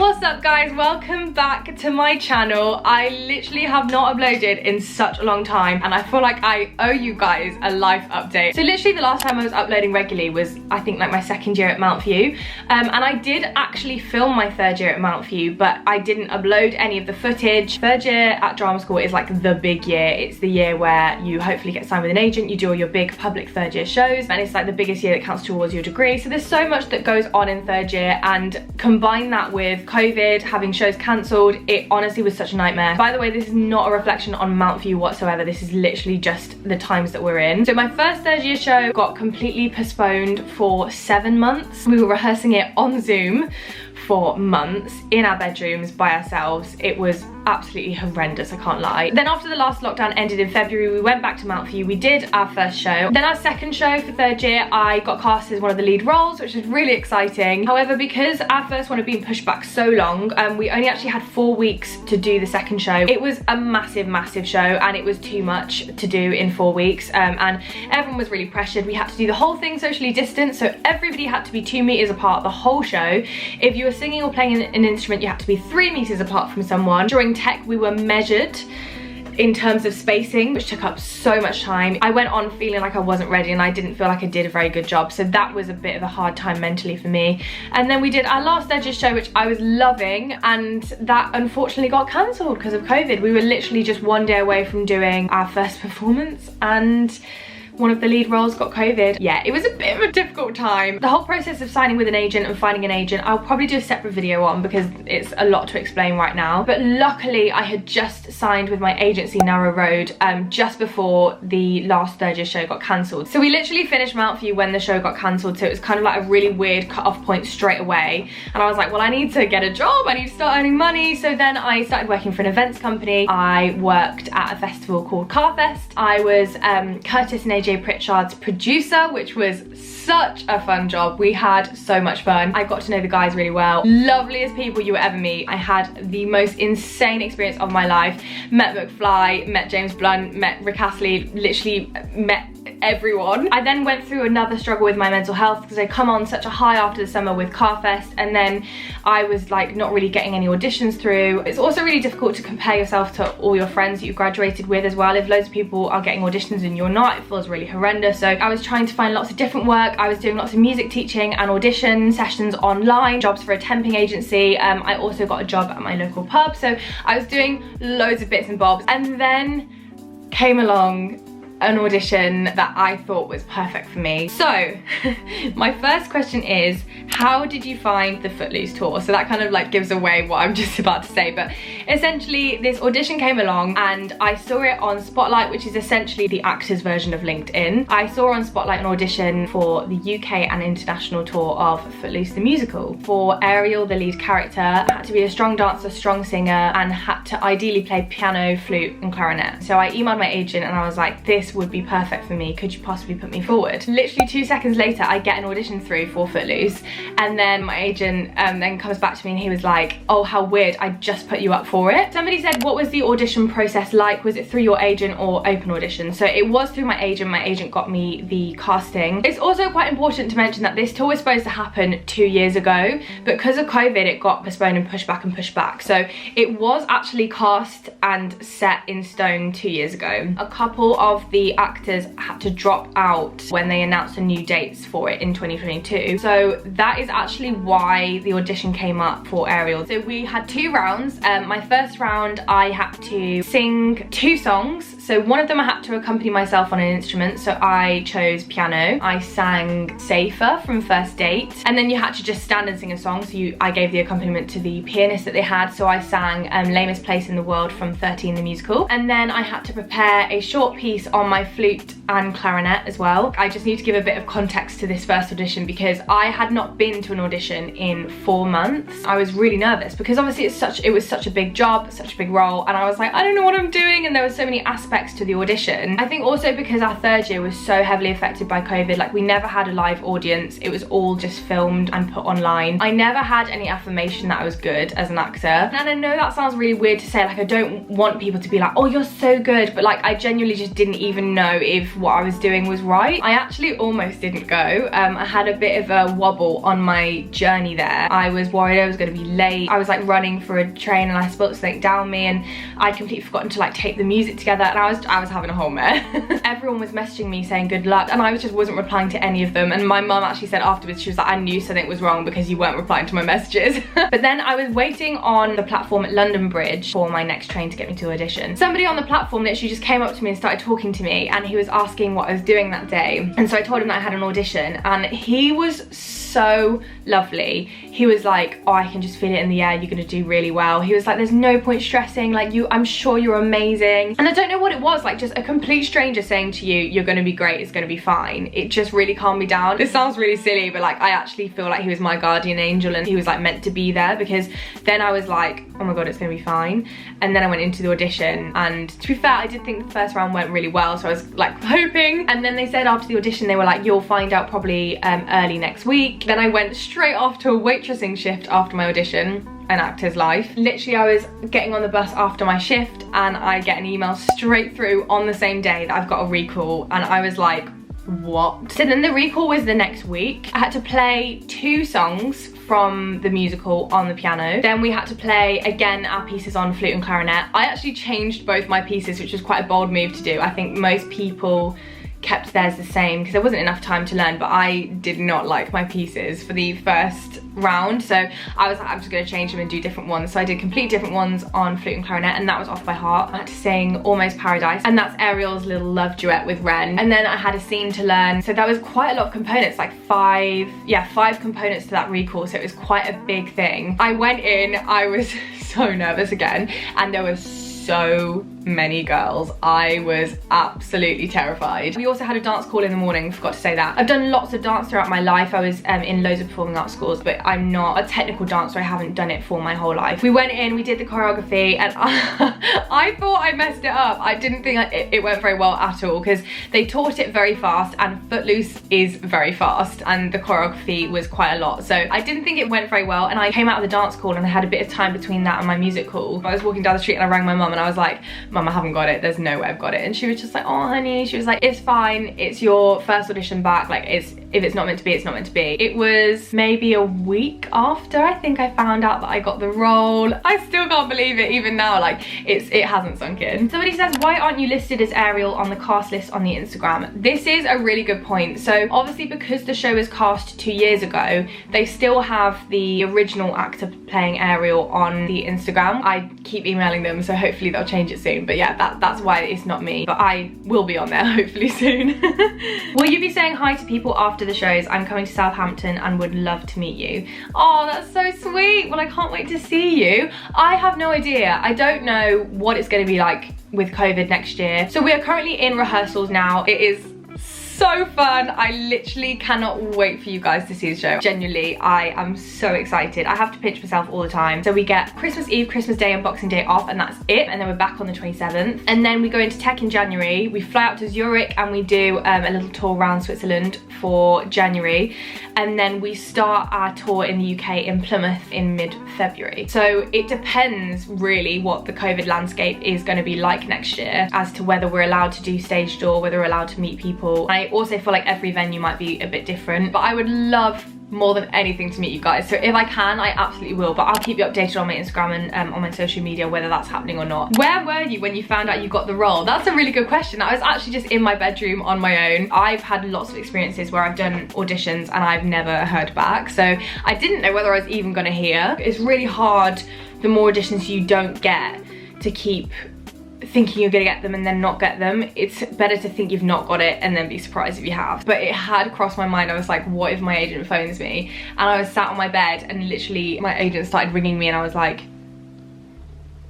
What's up guys, welcome back to my channel. I literally have not uploaded in such a long time and I feel like I owe you guys a life update. So literally the last time I was uploading regularly was I think like my second year at Mount View, and I did actually film my third year at Mount View, but I didn't upload any of the footage. Third year at drama school is like the big year. It's the year where you hopefully get signed with an agent, you do all your big public third year shows, and it's like the biggest year that counts towards your degree. So there's so much that goes on in third year, and combine that with COVID, having shows cancelled, it honestly was such a nightmare. By the way, this is not a reflection on Mount View whatsoever, this is literally just the times that we're in. So my first third year show got completely postponed for 7 months. We were rehearsing it on Zoom for months in our bedrooms by ourselves. It was absolutely horrendous, I can't lie. Then after the last lockdown ended in February, we went back to Mount View, we did our first show. Then our second show for third year, I got cast as one of the lead roles, which is really exciting. However, because our first one had been pushed back so long, we only actually had 4 weeks to do the second show. It was a massive show and it was too much to do in 4 weeks, and everyone was really pressured. We had to do the whole thing socially distanced, so everybody had to be 2 meters apart the whole show. If you were singing or playing an instrument, you had to be 3 meters apart from someone. During tech, we were measured in terms of spacing, which took up so much time. I went on feeling like I wasn't ready and I didn't feel like I did a very good job, so that was a bit of a hard time mentally for me. And then we did our last Edges show, which I was loving, and that unfortunately got cancelled because of COVID. We were literally just 1 day away from doing our first performance and one of the lead roles got COVID. Yeah, it was a bit of a difficult time. The whole process of signing with an agent and finding an agent, I'll probably do a separate video on because it's a lot to explain right now. But luckily, I had just signed with my agency, Narrow Road, just before the last third year show got cancelled. So we literally finished Mount View when the show got cancelled, so it was kind of like a really weird cut-off point straight away. And I was like, well, I need to get a job, I need to start earning money. So then I started working for an events company. I worked at a festival called Carfest. I was Curtis and AJ Pritchard's producer, which was such a fun job. We had so much fun. I got to know the guys really well. Loveliest people you will ever meet. I had the most insane experience of my life. Met McFly, met James Blunt, met Rick Astley, literally met everyone. I then went through another struggle with my mental health because I come on such a high after the summer with Carfest, and then I was like not really getting any auditions through. It's also really difficult to compare yourself to all your friends that you graduated with as well. If loads of people are getting auditions and you're not, it feels really horrendous. So I was trying to find lots of different work. I was doing lots of music teaching and audition sessions online, jobs for a temping agency. I also got a job at my local pub, so I was doing loads of bits and bobs. And then came along an audition that I thought was perfect for me. So my first question is, how did you find the Footloose tour? So that kind of like gives away what I'm just about to say, but essentially this audition came along and I saw it on Spotlight, which is essentially the actors version of LinkedIn. I saw on Spotlight an audition for the UK and international tour of Footloose the musical. For Ariel, the lead character, had to be a strong dancer, strong singer, and had to ideally play piano, flute and clarinet. So I emailed my agent and I was like, this would be perfect for me, could you possibly put me forward? Literally 2 seconds later, I get an audition through for Footloose, and then my agent then comes back to me and he was like, oh, how weird, I just put you up for it. Somebody said, what was the audition process like? Was it through your agent or open audition? So it was through my agent. My agent got me the casting. It's also quite important to mention that this tour was supposed to happen 2 years ago, but because of COVID, it got postponed and pushed back and pushed back. So it was actually cast and set in stone 2 years ago. A couple of the actors had to drop out when they announced the new dates for it in 2022. So that is actually why the audition came up for Ariel. So we had 2 rounds. My first round, I had to sing 2 songs. So one of them I had to accompany myself on an instrument, so I chose piano. I sang Safer from First Date, and then you had to just stand and sing a song, so I gave the accompaniment to the pianist that they had, so I sang Lamest Place in the World from 13 the musical. And then I had to prepare a short piece on my flute and clarinet as well. I just need to give a bit of context to this first audition because I had not been to an audition in 4 months. I was really nervous because obviously it was such a big job, such a big role, and I was like, I don't know what I'm doing, and there were so many aspects to the audition. I think also because our third year was so heavily affected by COVID, like we never had a live audience, it was all just filmed and put online. I never had any affirmation that I was good as an actor, and I know that sounds really weird to say, like I don't want people to be like, oh, you're so good, but like I genuinely just didn't even even know if what I was doing was right. I actually almost didn't go. I had a bit of a wobble on my journey there. I was worried I was going to be late. I was like running for a train and I spilled something down me, and I'd completely forgotten to like tape the music together, and I was having a whole mess. Everyone was messaging me saying good luck, and I just wasn't replying to any of them. And my mum actually said afterwards, she was like, I knew something was wrong because you weren't replying to my messages. But then I was waiting on the platform at London Bridge for my next train to get me to audition. Somebody on the platform literally just came up to me and started talking to me, and he was asking what I was doing that day. And so I told him that I had an audition, and he was so lovely. He was like, oh, I can just feel it in the air, you're gonna do really well. He was like, there's no point stressing, like I'm sure you're amazing. And I don't know what it was, like just a complete stranger saying to you, you're gonna be great, it's gonna be fine. It just really calmed me down. This sounds really silly, but like I actually feel like he was my guardian angel, and he was like meant to be there, because then I was like, oh my god, it's gonna be fine. And then I went into the audition, and to be fair, I did think the first round went really well, so I was like hoping. And then they said after the audition, they were like, you'll find out probably early next week. Then I went straight off to a waitressing shift after my audition, an actor's life. Literally, I was getting on the bus after my shift, and I get an email straight through on the same day that I've got a recall, and I was like, what? So then the recall was the next week. I had to play 2 songs from the musical on the piano. Then we had to play again our pieces on flute and clarinet. I actually changed both my pieces, which was quite a bold move to do. I think most people kept theirs the same because there wasn't enough time to learn, but I did not like my pieces for the first round, so I was like, I'm just going to change them and do different ones. So I did completely different ones on flute and clarinet, and that was off by heart. I had to sing Almost Paradise, and that's Ariel's little love duet with Ren. And then I had a scene to learn, so that was quite a lot of components, like 5 components to that recall, so it was quite a big thing. I went in, I was so nervous again, and there was so many girls. I was absolutely terrified. We also had a dance call in the morning, forgot to say that. I've done lots of dance throughout my life. I was in loads of performing arts schools, but I'm not a technical dancer. I haven't done it for my whole life. We went in, we did the choreography, and I thought I messed it up. I didn't think it went very well at all, because they taught it very fast, and Footloose is very fast, and the choreography was quite a lot. So I didn't think it went very well, and I came out of the dance call and I had a bit of time between that and my music call. I was walking down the street and I rang my mum and I was like, Mum, I haven't got it, there's no way I've got it. And she was just like, oh honey, she was like, it's fine, it's your first audition back, like if it's not meant to be, it's not meant to be. It was maybe a week after I think I found out that I got the role. I still can't believe it even now, like it hasn't sunk in. Somebody says, why aren't you listed as Ariel on the cast list on the Instagram? This is a really good point. So obviously, because the show was cast 2 years ago, they still have the original actor playing Ariel on the Instagram. I keep emailing them, so hopefully they'll change it soon. But yeah, that's why it's not me, but I will be on there hopefully soon. Will you be saying hi to people after the shows? I'm coming to Southampton and would love to meet you. Oh, that's so sweet. Well, I can't wait to see you. I have no idea. I don't know what it's going to be like with COVID next year. So we are currently in rehearsals now. It is so fun. I literally cannot wait for you guys to see the show. Genuinely, I am so excited. I have to pinch myself all the time. So we get Christmas Eve, Christmas Day and Boxing Day off, and that's it. And then we're back on the 27th. And then we go into Tech in January. We fly out to Zurich and we do a little tour around Switzerland for January. And then we start our tour in the UK in Plymouth in mid-February. So it depends really what the COVID landscape is going to be like next year as to whether we're allowed to do stage door, whether we're allowed to meet people. I also feel like every venue might be a bit different, but I would love more than anything to meet you guys. So if I can, I absolutely will, but I'll keep you updated on my Instagram and on my social media whether that's happening or not. Where were you when you found out you got the role? That's a really good question. I was actually just in my bedroom on my own. I've had lots of experiences where I've done auditions and I've never heard back, so I didn't know whether I was even gonna hear. It's really hard, the more auditions you don't get, to keep thinking you're gonna get them and then not get them. It's better to think you've not got it and then be surprised if you have. But it had crossed my mind. I was like, what if my agent phones me? And I was sat on my bed and literally my agent started ringing me and I was like,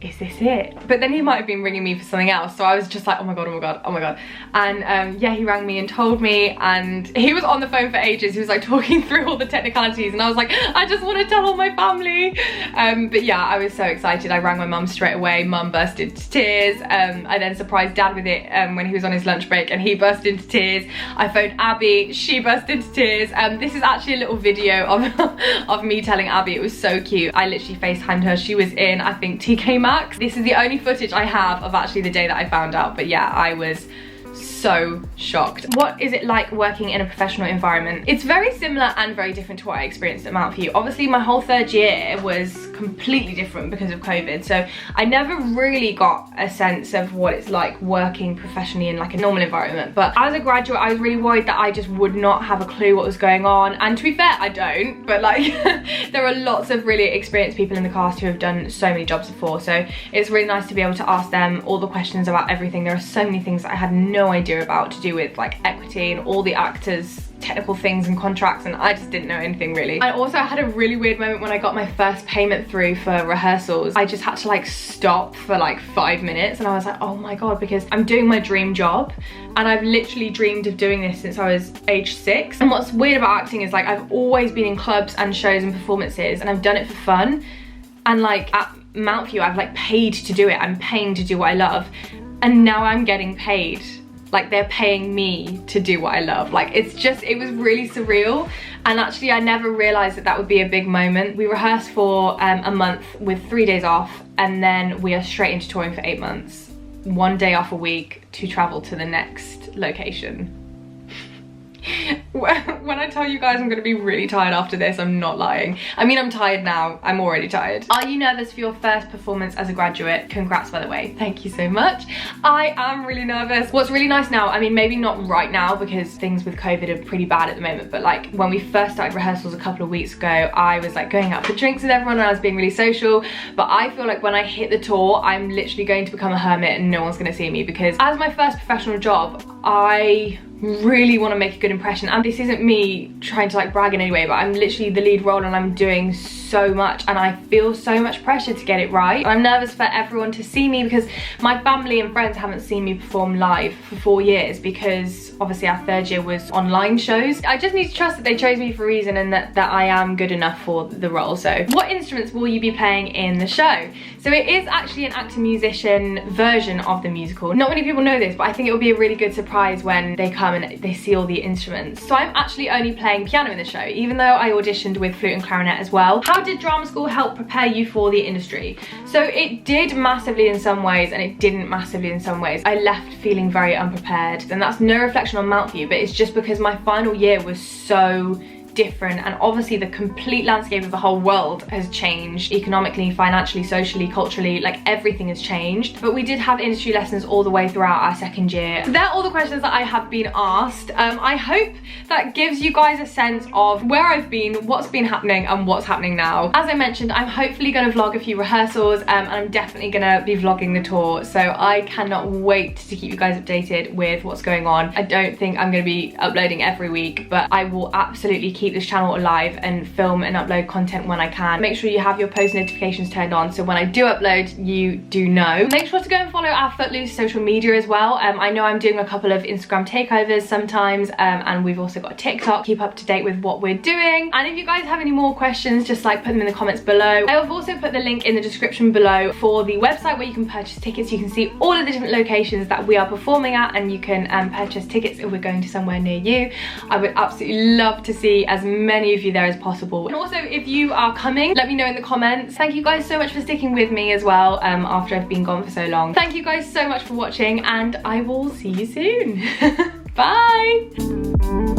is this it? But then he might have been ringing me for something else, so I was just like, oh my god, oh my god, oh my god. And yeah, he rang me and told me, and he was on the phone for ages. He was like talking through all the technicalities, and I was like, I just want to tell all my family. But yeah, I was so excited. I rang my mum straight away. Mum burst into tears. I then surprised Dad with it when he was on his lunch break, and he burst into tears. I phoned Abby, she burst into tears. This is actually a little video of me telling Abby. It was so cute. I literally FaceTimed her. She was in, I think, TK Maxx. This is the only footage I have of actually the day that I found out, but yeah, I was so shocked. What is it like working in a professional environment? It's very similar and very different to what I experienced at Mount View. Obviously my whole third year was completely different because of COVID, so I never really got a sense of what it's like working professionally in like a normal environment. But as a graduate, I was really worried that I just would not have a clue what was going on, and to be fair, I don't, but like there are lots of really experienced people in the cast who have done so many jobs before, so it's really nice to be able to ask them all the questions about everything. There are so many things that I had no idea about to do with like equity and all the actors' technical things and contracts, and I just didn't know anything really. I also had a really weird moment when I got my first payment through for rehearsals. I just had to like stop for like 5 minutes, and I was like, oh my god, because I'm doing my dream job and I've literally dreamed of doing this since I was age 6. And what's weird about acting is like I've always been in clubs and shows and performances, and I've done it for fun, and like at Mount View I've like paid to do it. I'm paying to do what I love, and now I'm getting paid. Like they're paying me to do what I love. Like it was really surreal, and actually I never realized that that would be a big moment. We rehearsed for a month with 3 days off, and then we are straight into touring for 8 months. 1 day off a week to travel to the next location. When I tell you guys I'm gonna be really tired after this, I'm not lying. I mean, I'm tired now. I'm already tired. Are you nervous for your first performance as a graduate? Congrats, by the way. Thank you so much. I am really nervous. What's really nice now, I mean, maybe not right now because things with COVID are pretty bad at the moment, but like when we first started rehearsals a couple of weeks ago, I was like going out for drinks with everyone and I was being really social. But I feel like when I hit the tour, I'm literally going to become a hermit and no one's gonna see me, because as my first professional job, I really want to make a good impression. And this isn't me trying to like brag in any way, but I'm literally the lead role and I'm doing so much and I feel so much pressure to get it right. I'm nervous for everyone to see me because my family and friends haven't seen me perform live for 4 years, because obviously our third year was online shows. I just need to trust that they chose me for a reason and that I am good enough for the role. So what instruments will you be playing in the show? So it is actually an actor-musician version of the musical. Not many people know this, but I think it will be a really good surprise when they come and they see all the instruments. So I'm actually only playing piano in the show, even though I auditioned with flute and clarinet as well. How did drama school help prepare you for the industry? So it did massively in some ways and it didn't massively in some ways. I left feeling very unprepared, and that's no reflection on Mount View, but it's just because my final year was so different, and obviously the complete landscape of the whole world has changed economically, financially, socially, culturally, like everything has changed. But we did have industry lessons all the way throughout our second year. So they're all the questions that I have been asked. I hope that gives you guys a sense of where I've been, what's been happening and what's happening now. As I mentioned, I'm hopefully going to vlog a few rehearsals and I'm definitely going to be vlogging the tour, so I cannot wait to keep you guys updated with what's going on. I don't think I'm going to be uploading every week, but I will absolutely keep this channel alive and film and upload content when I can. Make sure you have your post notifications turned on so when I do upload, you do know. Make sure to go and follow our Footloose social media as well. I know I'm doing a couple of Instagram takeovers sometimes, and we've also got a TikTok. Keep up to date with what we're doing. And if you guys have any more questions, just like put them in the comments below. I have also put the link in the description below for the website where you can purchase tickets. You can see all of the different locations that we are performing at, and you can purchase tickets if we're going to somewhere near you. I would absolutely love to see as many of you there as possible. And also, if you are coming, let me know in the comments. Thank you guys so much for sticking with me as well after I've been gone for so long. Thank you guys so much for watching, and I will see you soon. Bye.